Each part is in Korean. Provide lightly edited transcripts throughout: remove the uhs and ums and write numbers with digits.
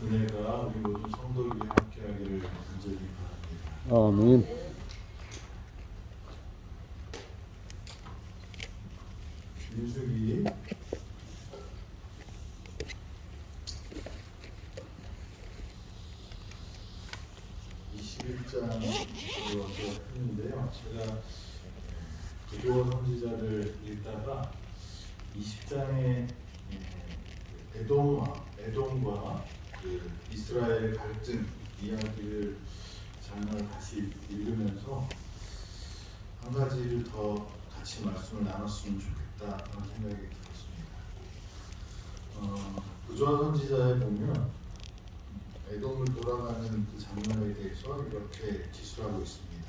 은혜가 우리 모든 성도들이 함께하기를 간절히 바랍니다. 아멘. 민수기 21장으로 했는데요. 제가 부조원 선지자를 읽다가 20장의 에돔과 그 이스라엘의 갈등 이야기를 장면을 다시 읽으면서 한 가지를 더 같이 말씀을 나눴으면 좋겠다 그런 생각이 들었습니다. 부조원 선지자에 보면 에돔을 돌아가는 그 장면에 대해서 이렇게 기술하고 있습니다.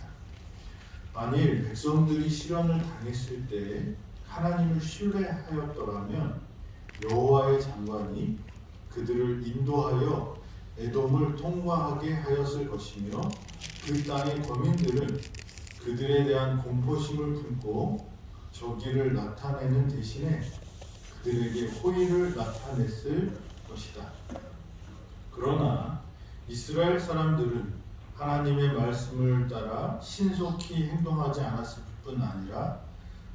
만일 백성들이 시련을 당했을 때 하나님을 신뢰하였더라면 여호와의 장관이 그들을 인도하여 에돔을 통과하게 하였을 것이며 그 땅의 거민들은 그들에 대한 공포심을 품고 저기를 나타내는 대신에 그들에게 호의를 나타냈을 것이다. 그러나 이스라엘 사람들은 하나님의 말씀을 따라 신속히 행동하지 않았을 뿐 아니라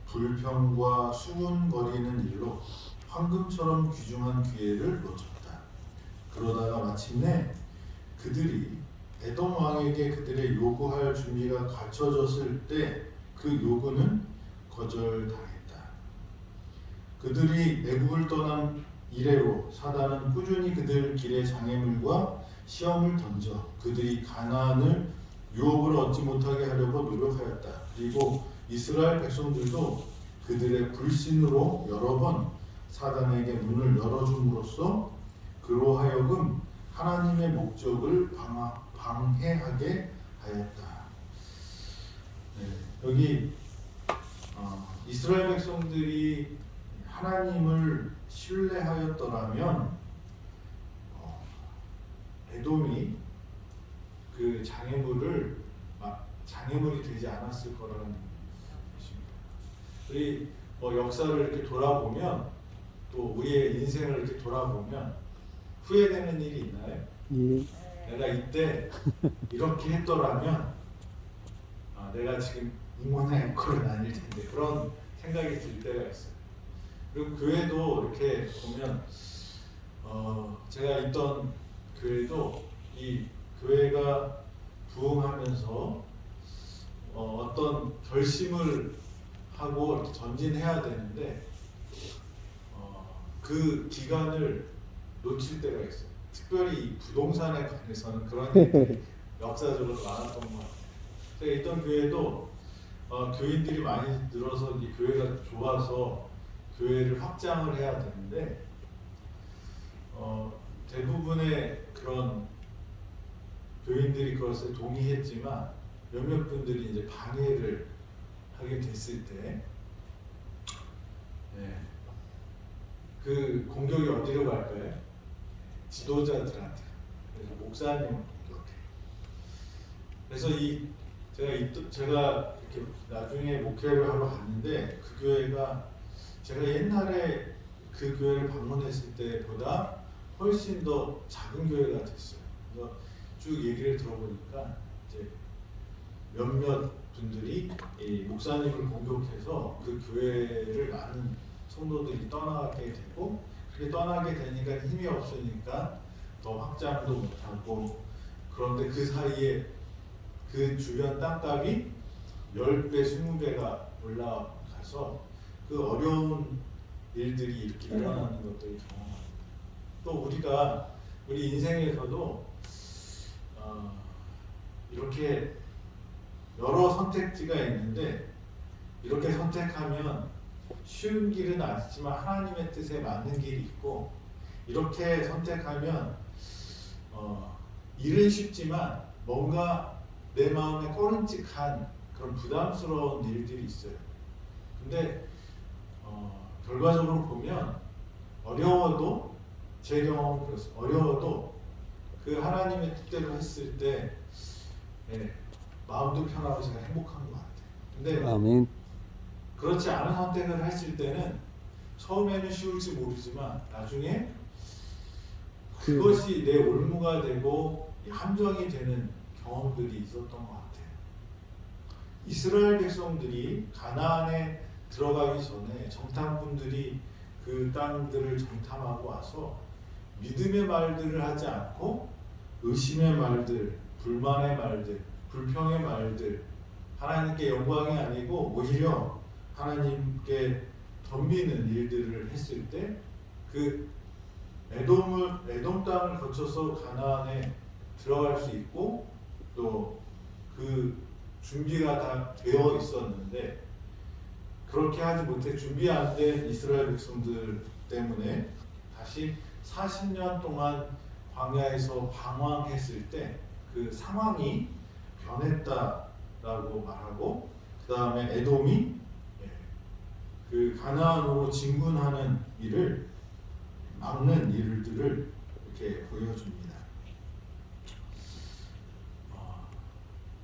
불평과 수군거리는 일로 황금처럼 귀중한 기회를 놓쳤다. 그러다가 마침내 그들이 에돔 왕에게 그들의 요구할 준비가 갖춰졌을 때 그 요구는 거절당했다. 그들이 애굽을 떠난 이래로 사단은 꾸준히 그들 길에 장애물과 시험을 던져 그들이 가나안을 유업을 얻지 못하게 하려고 노력하였다. 그리고 이스라엘 백성들도 그들의 불신으로 여러 번 사단에게 문을 열어줌으로써 그로 하여금 하나님의 목적을 방해하게 하였다. 여기 이스라엘 백성들이 하나님을 신뢰하였더라면 에돔이 그 장애물이 되지 않았을 거라는 것입니다. 우리 역사를 이렇게 돌아보면 또 우리의 인생을 이렇게 돌아보면 후회되는 일이 있나요? 예. 내가 이때 이렇게 했더라면 내가 지금 이 모양 앵커는 아닐 텐데 그런 생각이 들 때가 있어요. 그리고 교회도 이렇게 보면 제가 있던 교회도 이 교회가 부흥하면서 어떤 결심을 하고 이렇게 전진해야 되는데 그 기간을 놓칠 때가 있어요. 특별히 부동산에 관해서는 그런 일이 역사적으로 많았던 것 같아요. 제가 있던 교회도 교인들이 많이 늘어서 이 교회가 좋아서 교회를 확장을 해야 되는데 대부분의 그런 교인들이 그것에 동의했지만 몇몇 분들이 이제 방해를 하게 됐을 때 그 공격이 어디로 갈까요? 지도자들한테. 그래서 목사님 공격해. 그래서 제가 이렇게 나중에 목회를 하러 갔는데 그 교회가 제가 옛날에 그 교회를 방문했을 때보다 훨씬 더 작은 교회가 됐어요. 그래서 쭉 얘기를 들어보니까 이제 몇몇 분들이 이 목사님을 공격해서 그 교회를 많은 성도들이 떠나게 되고 그렇게 떠나게 되니까 힘이 없으니까 더 확장도 못하고 그런데 그 사이에 그 주변 땅값이 10배, 20배가 올라가서 그 어려운 일들이 이렇게 일어나는 것들을 경험합니다. 또 우리 인생에서도 이렇게 여러 선택지가 있는데 이렇게 선택하면 쉬운 길은 아니지만 하나님의 뜻에 맞는 길이 있고 이렇게 선택하면 일은 쉽지만 뭔가 내 마음에 꺼림칙한 그런 부담스러운 일들이 있어요. 근데 결과적으로 보면 어려워도 제 경험은 그렇습니다. 어려워도 그 하나님의 뜻대로 했을 때 마음도 편하고 제가 행복한 것 같아요. 근데 아멘. 그렇지 않은 선택을 했을 때는 처음에는 쉬울지 모르지만 나중에 그것이 내 올무가 되고 함정이 되는 경험들이 있었던 것 같아요. 이스라엘 백성들이 가나안에 들어가기 전에 정탐꾼들이 그 땅들을 정탐하고 와서 믿음의 말들을 하지 않고 의심의 말들, 불만의 말들, 불평의 말들, 하나님께 영광이 아니고 오히려 하나님께 덤비는 일들을 했을 때 그 에돔 땅을 거쳐서 가나안에 들어갈 수 있고 또 그 준비가 다 되어 있었는데 그렇게 하지 못해 준비 안 된 이스라엘 백성들 때문에 다시 40년 동안 광야에서 방황했을 때 그 상황이 변했다라고 말하고 그 다음에 에돔이 그 가나안으로 진군하는 일을 막는 일들을 이렇게 보여줍니다.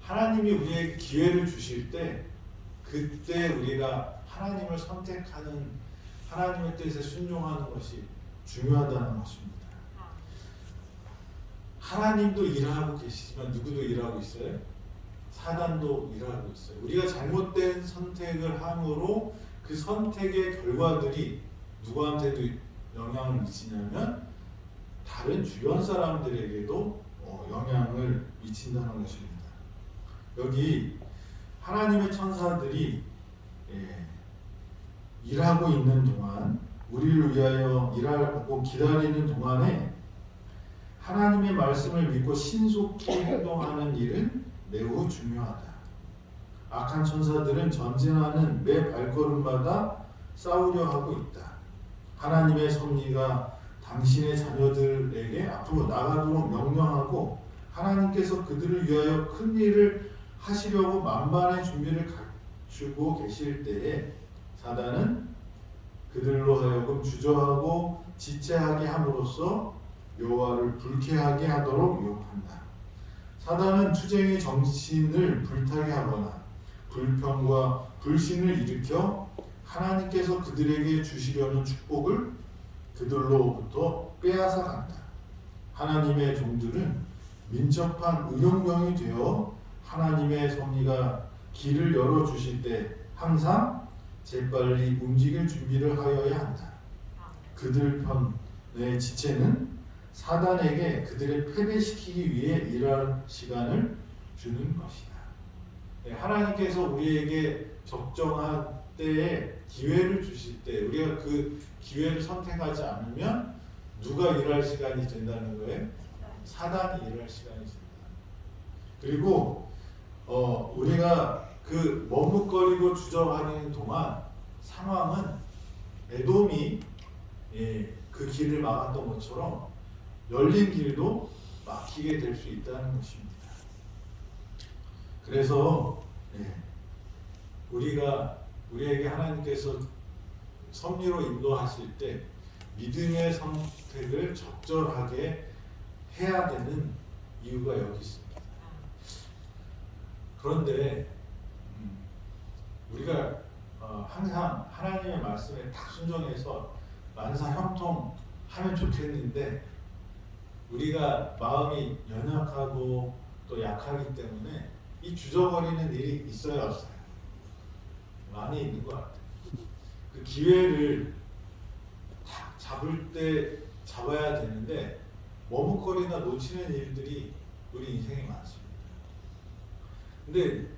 하나님이 우리에게 기회를 주실 때 그때 우리가 하나님을 선택하는 하나님의 뜻에 순종하는 것이 중요하다는 것입니다. 하나님도 일하고 계시지만 누구도 일하고 있어요? 사단도 일하고 있어요. 우리가 잘못된 선택을 함으로 그 선택의 결과들이 누구한테도 영향을 미치냐면 다른 주변 사람들에게도 영향을 미친다는 것입니다. 여기 하나님의 천사들이 일하고 있는 동안 우리를 위하여 일하고 기다리는 동안에 하나님의 말씀을 믿고 신속히 행동하는 일은 매우 중요하다. 악한 천사들은 전진하는 매 발걸음마다 싸우려 하고 있다. 하나님의 섭리가 당신의 자녀들에게 앞으로 나가도록 명령하고 하나님께서 그들을 위하여 큰 일을 하시려고 만반의 준비를 갖추고 계실 때에 사단은 그들로 하여금 주저하고 지체하게 함으로써 여호와를 불쾌하게 하도록 유혹한다. 사단은 투쟁의 정신을 불타게 하거나 불평과 불신을 일으켜 하나님께서 그들에게 주시려는 축복을 그들로부터 빼앗아 간다. 하나님의 종들은 민첩한 의용병이 되어 하나님의 섭리가 길을 열어주실 때 항상 재빨리 움직일 준비를 하여야 한다. 그들 편의 지체는 사단에게 그들을 패배시키기 위해 일할 시간을 주는 것이다. 하나님께서 우리에게 적정한 때에 기회를 주실 때 우리가 그 기회를 선택하지 않으면 누가 일할 시간이 된다는 거예요? 사단이 일할 시간이 된다. 그리고 우리가 그 머뭇거리고 주저하는 동안 상황은 에돔이 그 길을 막았던 것처럼 열린 길도 막히게 될 수 있다는 것입니다. 그래서 우리에게 하나님께서 섭리로 인도하실 때 믿음의 선택을 적절하게 해야 되는 이유가 여기 있습니다. 그런데 우리가 항상 하나님의 말씀에 딱 순종해서 만사 형통하면 좋겠는데 우리가 마음이 연약하고 또 약하기 때문에 이 주저거리는 일이 있어야 없어요. 많이 있는 것 같아요. 그 기회를 딱 잡을 때 잡아야 되는데 머뭇거리나 놓치는 일들이 우리 인생에 많습니다. 근데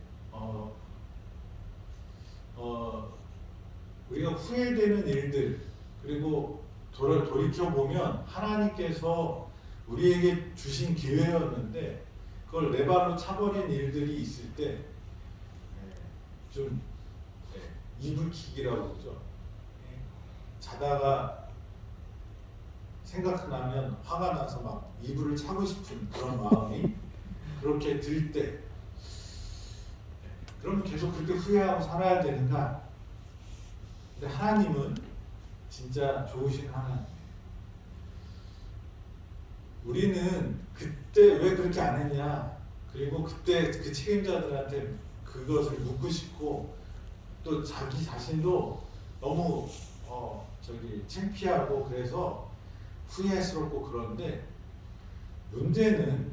우리가 후회되는 일들 그리고 돌이켜보면 하나님께서 우리에게 주신 기회였는데 그걸 내 발로 차버린 일들이 있을 때 좀 이불킥이라고 그러죠. 자다가 생각나면 화가 나서 막 이불을 차고 싶은 그런 마음이 그렇게 들 때 그러면 계속 그렇게 후회하고 살아야 되는가? 근데 하나님은 진짜 좋으신 하나님이에요. 우리는 그때 왜 그렇게 안 했냐? 그리고 그때 그 책임자들한테 그것을 묻고 싶고 또 자기 자신도 너무 창피하고 그래서 후회스럽고 그런데 문제는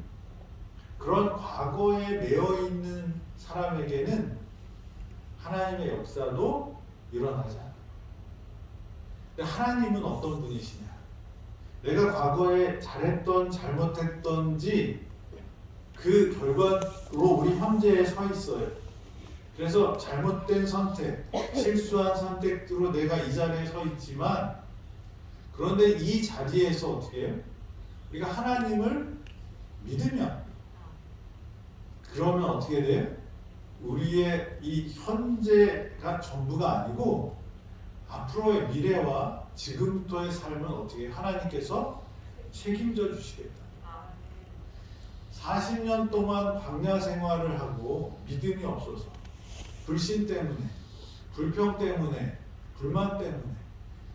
그런 과거에 매여 있는 사람에게는 하나님의 역사도 일어나지 않아요. 근데 하나님은 어떤 분이시냐? 내가 과거에 잘했던 잘못했던지 그 결과로 우리 현재에 서 있어요. 그래서 잘못된 선택, 실수한 선택으로 내가 이 자리에 서 있지만, 그런데 이 자리에서 어떻게 해요? 우리가 하나님을 믿으면, 그러면 어떻게 돼요? 우리의 이 현재가 전부가 아니고 앞으로의 미래와 지금부터의 삶은 어떻게 하나님께서 책임져 주시겠다. 40년 동안 광야 생활을 하고 믿음이 없어서 불신 때문에, 불평 때문에, 불만 때문에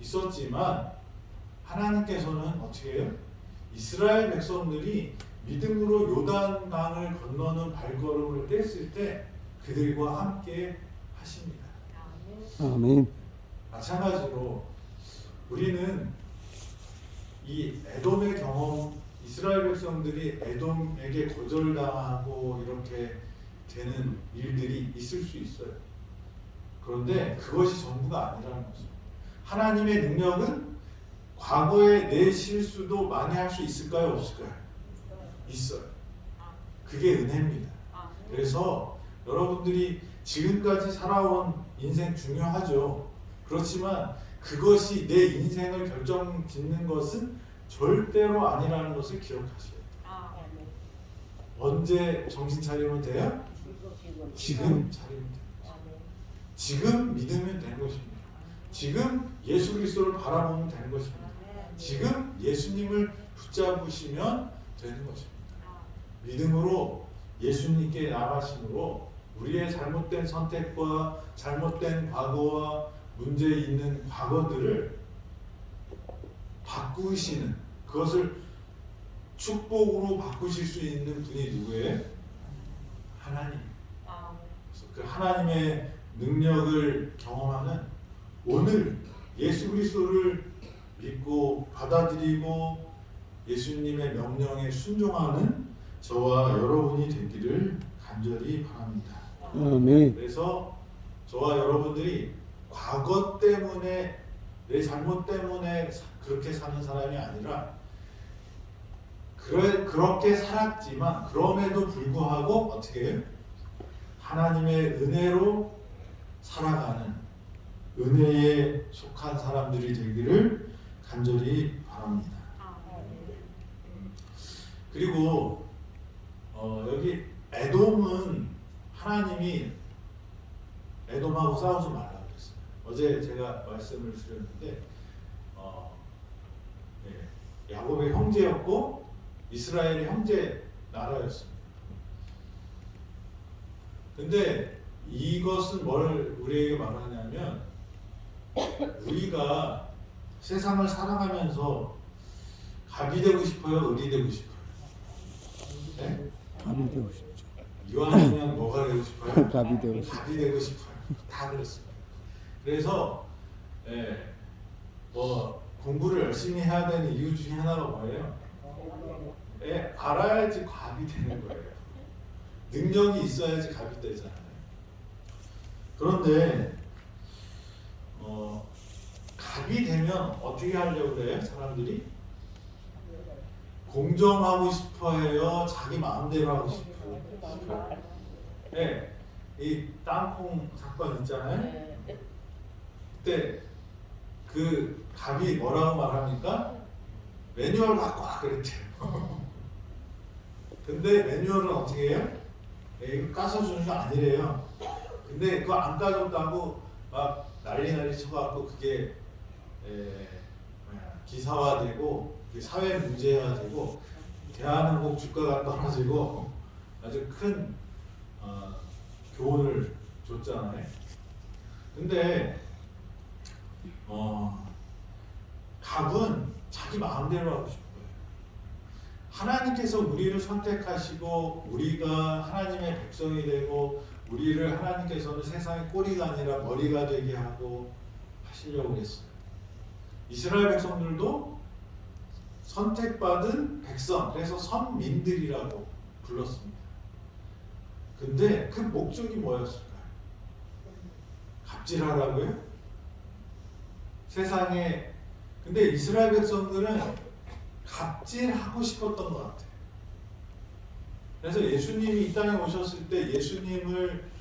있었지만 하나님께서는 어떻게 해요? 이스라엘 백성들이 믿음으로 요단강을 건너는 발걸음을 뗐을 때 그들과 함께 하십니다. 아멘. 마찬가지로 우리는 이 에돔의 경험, 이스라엘 백성들이 에돔에게 거절당하고 이렇게 되는 일들이 있을 수 있어요. 그런데 그것이 전부가 아니라는 거죠. 하나님의 능력은 과거에 내 실수도 많이 할 수 있을까요? 없을까요? 있어요. 그게 은혜입니다. 그래서 여러분들이 지금까지 살아온 인생 중요하죠. 그렇지만 그것이 내 인생을 결정짓는 것은 절대로 아니라는 것을 기억하셔야 돼요. 언제 정신 차리면 돼요? 지금 차리면 돼요. 지금 믿으면 되는 것입니다. 지금 예수 그리스도를 바라보면 되는 것입니다. 지금 예수님을 붙잡으시면 되는 것입니다. 믿음으로 예수님께 나아가심으로 우리의 잘못된 선택과 잘못된 과거와 문제 있는 과거들을 바꾸시는, 그것을 축복으로 바꾸실 수 있는 분이 누구예요? 하나님. 그래서 그 하나님의 능력을 경험하는 오늘 예수 그리스도를 믿고 받아들이고 예수님의 명령에 순종하는 저와 여러분이 되기를 간절히 바랍니다. 아멘. 그래서 저와 여러분들이 과거 때문에, 내 잘못 때문에 그렇게 사는 사람이 아니라 그렇게 살았지만 그럼에도 불구하고 어떻게 해요? 하나님의 은혜로 살아가는 은혜에 속한 사람들이 되기를 간절히 바랍니다. 그리고 여기 에돔은 하나님이 에돔하고 싸우지 말라고 그랬어요. 어제 제가 말씀을 드렸는데 야곱의 형제였고 이스라엘의 형제 나라였습니다. 근데 이것은 뭘 우리에게 말하냐면, 우리가 세상을 살아가면서 갑이 되고 싶어요? 을이 되고 싶어요? 네? 갑이 되고 싶죠. 이왕이면 뭐가 되고 싶어요? 갑이 되고 싶죠. 갑이 되고 싶어요. 다 그렇습니다. 그래서 뭐 공부를 열심히 해야 되는 이유 중에 하나가 뭐예요? 알아야지 갑이 되는 거예요. 능력이 있어야지 갑이 되잖아요. 그런데 갑이 되면 어떻게 하려고 그래요? 사람들이 공정하고 싶어해요? 자기 마음대로 하고 싶어요? 네, 이 땅콩 사건 있잖아요. 그때 그 갑이 뭐라고 말합니까? 매뉴얼 갖고 와 그랬대요. 근데 매뉴얼은 어떻게 해요? 이거 까서 주는 거 아니래요. 근데 그거 안 까줬다고 막 난리 쳐갖고 그게 기사화되고 사회 문제가 되고 대한항공 주가가 떨어지고 아주 큰 교훈을 줬잖아요. 근데 갑은 자기 마음대로 하고 싶어요. 하나님께서 우리를 선택하시고 우리가 하나님의 백성이 되고 우리를 하나님께서는 세상의 꼬리가 아니라 머리가 되게 하고 하시려고 했어요. 이스라엘 백성들도 선택받은 백성, 그래서 선민들이라고 불렀습니다. 근데 그 목적이 뭐였을까요? 갑질하라고요? 세상에. 근데 이스라엘 백성들은 갑질하고 싶었던 것 같아요. 그래서 예수님이 이 땅에 오셨을 때 예수님을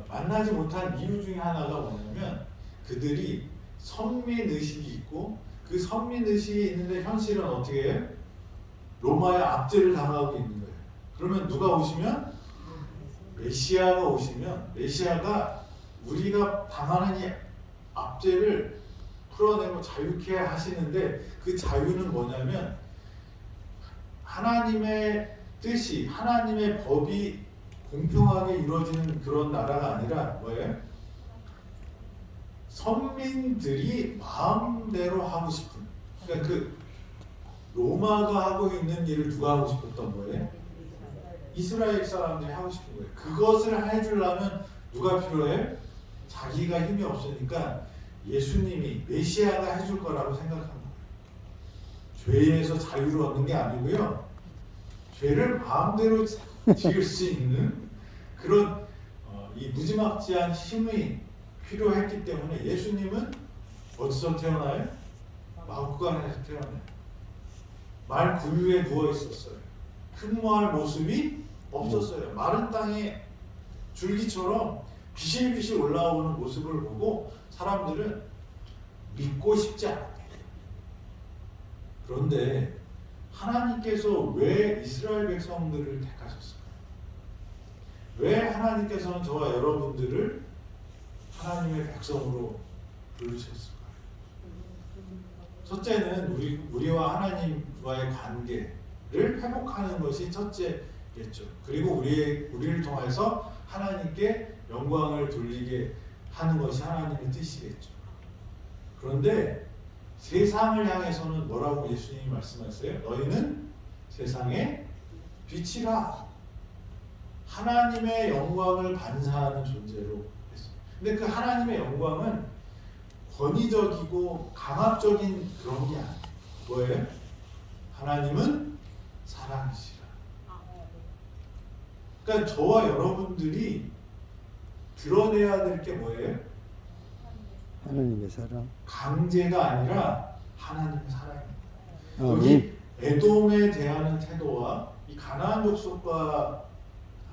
만나지 못한 이유 중에 하나가 뭐냐면 그들이 선민의식이 있고 그 선민의식이 있는데 현실은 어떻게 해요? 로마의 압제를 당하고 있는 거예요. 그러면 누가 오시면? 메시아가 오시면 메시아가 우리가 당하는 이 압제를 풀어내고 자유케 하시는데 그 자유는 뭐냐면 하나님의 뜻이 하나님의 법이 공평하게 이루어지는 그런 나라가 아니라 뭐예요? 선민들이 마음대로 하고 싶은, 그러니까 그 로마가 하고 있는 일을 누가 하고 싶었던 거예요? 이스라엘 사람들이 하고 싶은 거예요. 그것을 해주려면 누가 필요해? 자기가 힘이 없으니까 예수님이 메시아가 해줄 거라고 생각한 거예요. 죄에서 자유를 얻는 게 아니고요. 죄를 마음대로 지을 수 있는 그런 이 무지막지한 힘이 필요했기 때문에 예수님은 어디서 태어나요? 마구간에서 태어나요. 말 구유에 누워 있었어요. 흠모할 모습이 없었어요. 마른 땅에 줄기처럼 비실비실 올라오는 모습을 보고 사람들은 믿고 싶지 않았대요. 그런데 하나님께서 왜 이스라엘 백성들을 택하셨을까요? 왜 하나님께서는 저와 여러분들을 하나님의 백성으로 부르셨을까요? 첫째는 우리와 하나님과의 관계를 회복하는 것이 첫째겠죠. 그리고 우리를 통해서 하나님께 영광을 돌리게 하는 것이 하나님의 뜻이겠죠. 그런데 세상을 향해서는 뭐라고 예수님이 말씀하세요? 너희는 세상의 빛이라. 하나님의 영광을 반사하는 존재로 했어요. 근데 그 하나님의 영광은 권위적이고 강압적인 그런 게 아니에요. 뭐예요? 하나님은 사랑이시라. 그러니까 저와 여러분들이 드러내야 될 게 뭐예요? 하나님의 사랑. 강제가 아니라 하나님의 사랑입니다. 아멘. 여기 에돔에 대하는 태도와 이 가나안 족속과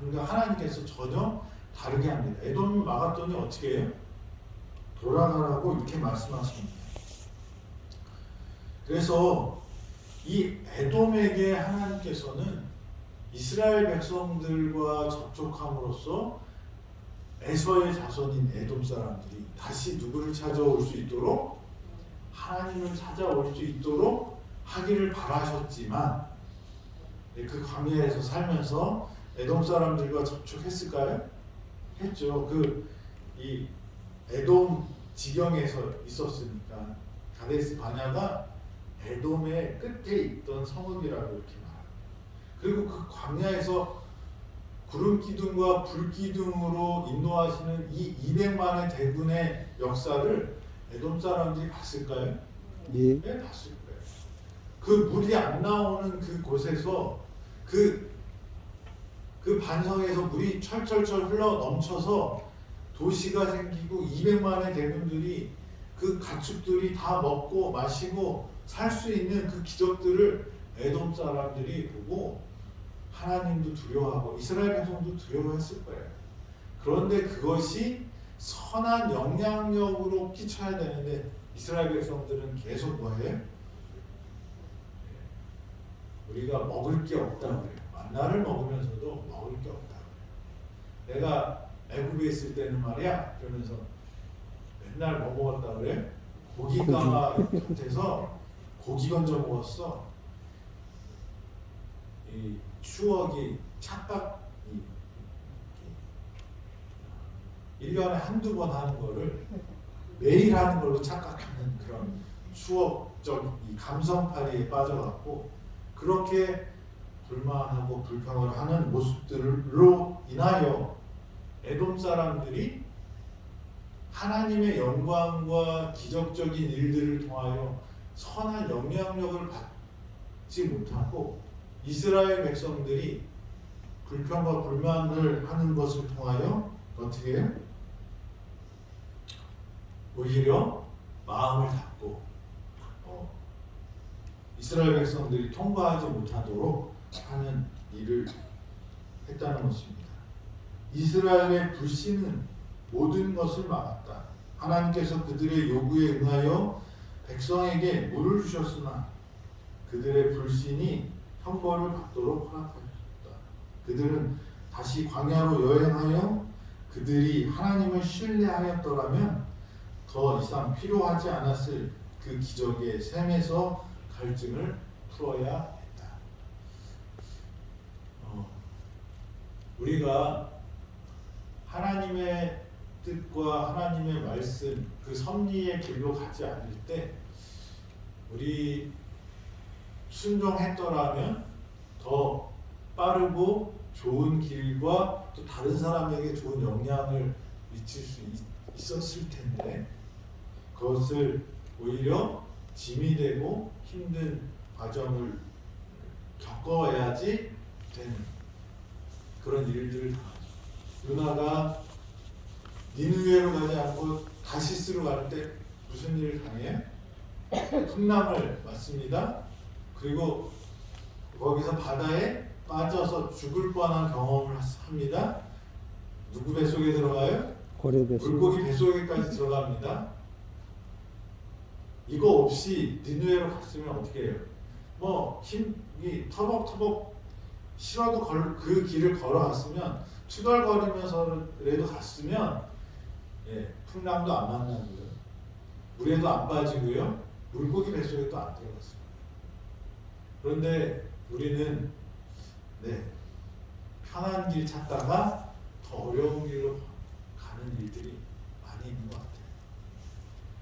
하나님께서 전혀 다르게 합니다. 에돔을 막았더니 어떻게 해요? 돌아가라고 이렇게 말씀하십니다. 그래서 이 에돔에게 하나님께서는 이스라엘 백성들과 접촉함으로써 에서의 자손인 에돔 사람들이 다시 누구를 찾아올 수 있도록 하나님을 찾아올 수 있도록 하기를 바라셨지만 그 광야에서 살면서 에돔 사람들과 접촉했을까요? 했죠. 이 에돔 지경에서 있었으니까 가데스 바냐가 에돔의 끝에 있던 성읍이라고 이렇게 말합니다. 그리고 그 광야에서 구름 기둥과 불 기둥으로 인도하시는 이 200만의 대군의 역사를 에돔 사람들이 봤을까요? 예. 네, 봤을 거예요. 그 물이 안 나오는 그 곳에서 그 반성에서 물이 철철철 흘러 넘쳐서 도시가 생기고 200만의 대군들이 그 가축들이 다 먹고 마시고 살 수 있는 그 기적들을 에돔 사람들이 보고 하나님도 두려워하고 이스라엘 백성도 두려워했을 거예요. 그런데 그것이 선한 영향력으로 끼쳐야 되는데 이스라엘 백성들은 계속 뭐예요? 우리가 먹을 게 없다 그래요. 만나를 먹으면서도 먹을 게 없다 그래요. 내가 애굽에 있을 때는 말이야 그러면서 맨날 뭐 먹었다 그래? 고기 가마 곁에서 고기 건져 먹었어. 이 추억이 착각 1년에 한두 번 하는 거를 매일 하는 걸로 착각하는 그런 추억적 이 감성파리에 빠져갖고 그렇게 불만하고 불평을 하는 모습들로 인하여 에돔 사람들이 하나님의 영광과 기적적인 일들을 통하여 선한 영향력을 받지 못하고 이스라엘 백성들이 불평과 불만을 하는 것을 통하여 어떻게 해요? 오히려 마음을 닫고 이스라엘 백성들이 통과하지 못하도록 하는 일을 했다는 것입니다. 이스라엘의 불신은 모든 것을 막았다. 하나님께서 그들의 요구에 응하여 백성에게 물을 주셨으나 그들의 불신이 형벌을 받도록 허락하셨다. 그들은 다시 광야로 여행하여 그들이 하나님을 신뢰하였더라면 더 이상 필요하지 않았을 그 기적의 셈에서 갈증을 풀어야 했다. 우리가 하나님의 뜻과 하나님의 말씀 그 섭리의 길로 가지 않을 때 우리 순종했더라면 더 빠르고 좋은 길과 또 다른 사람에게 좋은 영향을 미칠 수 있었을 텐데 그것을 오히려 짐이 되고 힘든 과정을 겪어야지 되는 그런 일들을 당하죠. 요나가 니느웨로 가지 않고 다시스로 갈 때 무슨 일을 당해요? 풍랑을 맞습니다. 그리고 거기서 바다에 빠져서 죽을 뻔한 경험을 합니다. 누구 뱃속에 들어가요? 고래 뱃속. 물고기 뱃속에까지 들어갑니다. 이거 없이 니느웨로 갔으면 어떻게 해요? 뭐 힘이 터벅터벅 싫어도 그 길을 걸어갔으면 투덜거리면서라도 갔으면 풍랑도 안 만나고요. 물에도 안 빠지고요. 물고기 뱃속에도 안 들어갔어요. 그런데 우리는 편한 길 찾다가 더 어려운 길로 가는 일들이 많이 있는 것 같아요.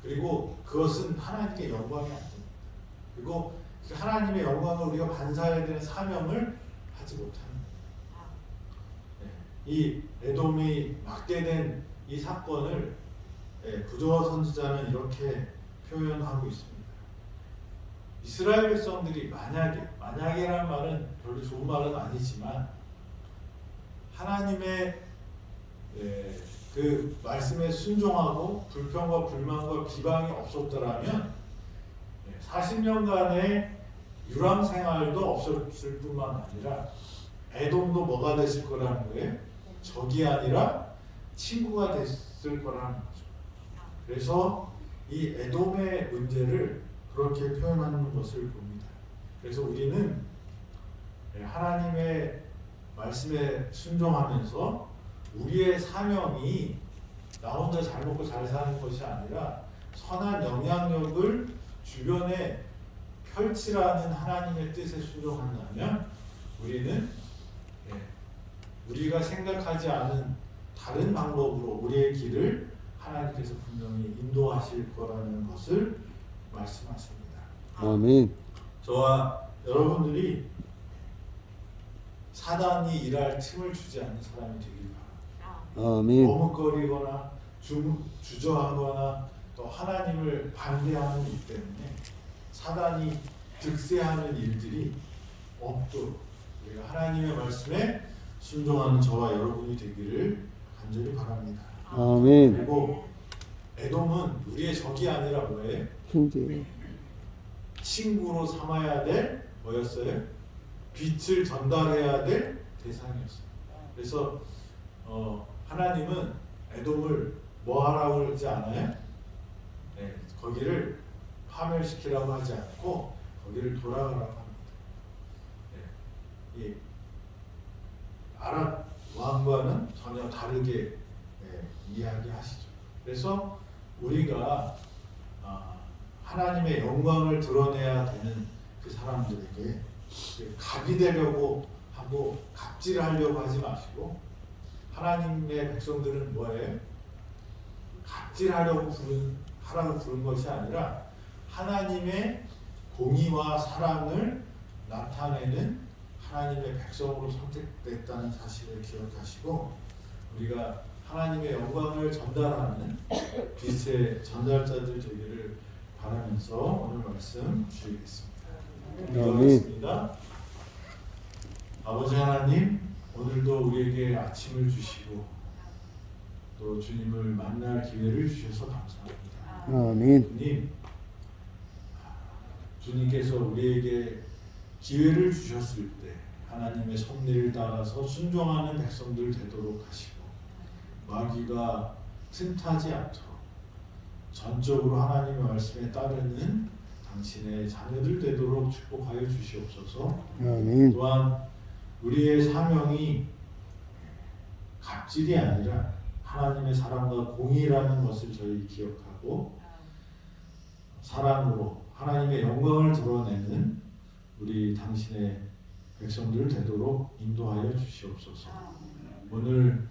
그리고 그것은 하나님께 영광이 안 됩니다. 그리고 그 하나님의 영광을 우리가 반사해야 되는 사명을 하지 못하는 거예요. 이 에돔이 맡게 된 이 사건을 부조화 선지자는 이렇게 표현하고 있습니다. 이스라엘 백성들이 만약에란 말은 별로 좋은 말은 아니지만 하나님의 그 말씀에 순종하고 불평과 불만과 비방이 없었더라면 40년간의 유람 생활도 없었을 뿐만 아니라 에돔도 뭐가 됐을 거라는 거예요? 적이 아니라 친구가 됐을 거라는 거죠. 그래서 이 에돔의 문제를 그렇게 표현하는 것을 봅니다. 그래서 우리는 하나님의 말씀에 순종하면서 우리의 사명이 나 혼자 잘 먹고 잘 사는 것이 아니라 선한 영향력을 주변에 펼치라는 하나님의 뜻에 순종한다면 우리는 우리가 생각하지 않은 다른 방법으로 우리의 길을 하나님께서 분명히 인도하실 거라는 것을 말씀하십니다. 아멘. 저와 여러분들이 사단이 일할 틈을 주지 않는 사람이 되길 바랍니다. 아멘. 머뭇거리거나 주저하거나 또 하나님을 반대하는 일 때문에 사단이 득세하는 일들이 없도록 우리가 하나님의 말씀에 순종하는 저와 여러분이 되기를 간절히 바랍니다. 아멘. 그리고 에돔은 우리의 적이 아니라 뭐예요? 형제. 친구로 삼아야 될 뭐였어요? 빛을 전달해야 될 대상이었어요. 그래서 하나님은 에돔을 뭐 하라고 그러지 않아요? 거기를 파멸시키라고 하지 않고 거기를 돌아가라고 합니다. 이 아랍 왕과는 전혀 다르게 이야기하시죠. 그래서 우리가 하나님의 영광을 드러내야 되는 그 사람들에게 갑이 되려고 하고 갑질하려고 하지 마시고 하나님의 백성들은 뭐예요? 갑질하라고 부른 것이 아니라 하나님의 공의와 사랑을 나타내는 하나님의 백성으로 선택됐다는 사실을 기억하시고 우리가 하나님의 영광을 전달하는 빛의 전달자들 되기를 바랍니다. 바라면서 오늘 말씀 주시겠습니다. 아멘. 기도하겠습니다. 아버지 하나님, 오늘도 우리에게 아침을 주시고 또 주님을 만날 기회를 주셔서 감사합니다. 아멘. 주님께서 우리에게 기회를 주셨을 때 하나님의 섭리를 따라서 순종하는 백성들 되도록 하시고 마귀가 틈타지 않도록 전적으로 하나님의 말씀에 따르는 당신의 자녀들 되도록 축복하여 주시옵소서. 아멘. 또한 우리의 사명이 갑질이 아니라 하나님의 사랑과 공의라는 것을 저희 기억하고 사랑으로 하나님의 영광을 드러내는 우리 당신의 백성들 되도록 인도하여 주시옵소서. 오늘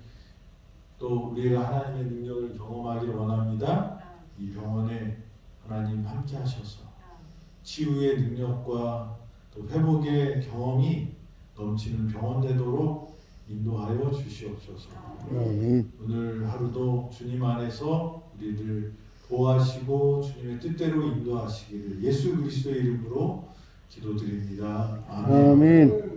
또 우리가 하나님의 능력을 경험하기를 원합니다. 이 병원에 하나님 함께 하셔서 치유의 능력과 또 회복의 경험이 넘치는 병원 되도록 인도하여 주시옵소서. 아멘. 오늘 하루도 주님 안에서 우리를 보호하시고 주님의 뜻대로 인도하시기를 예수 그리스도의 이름으로 기도드립니다. 아멘. 아멘.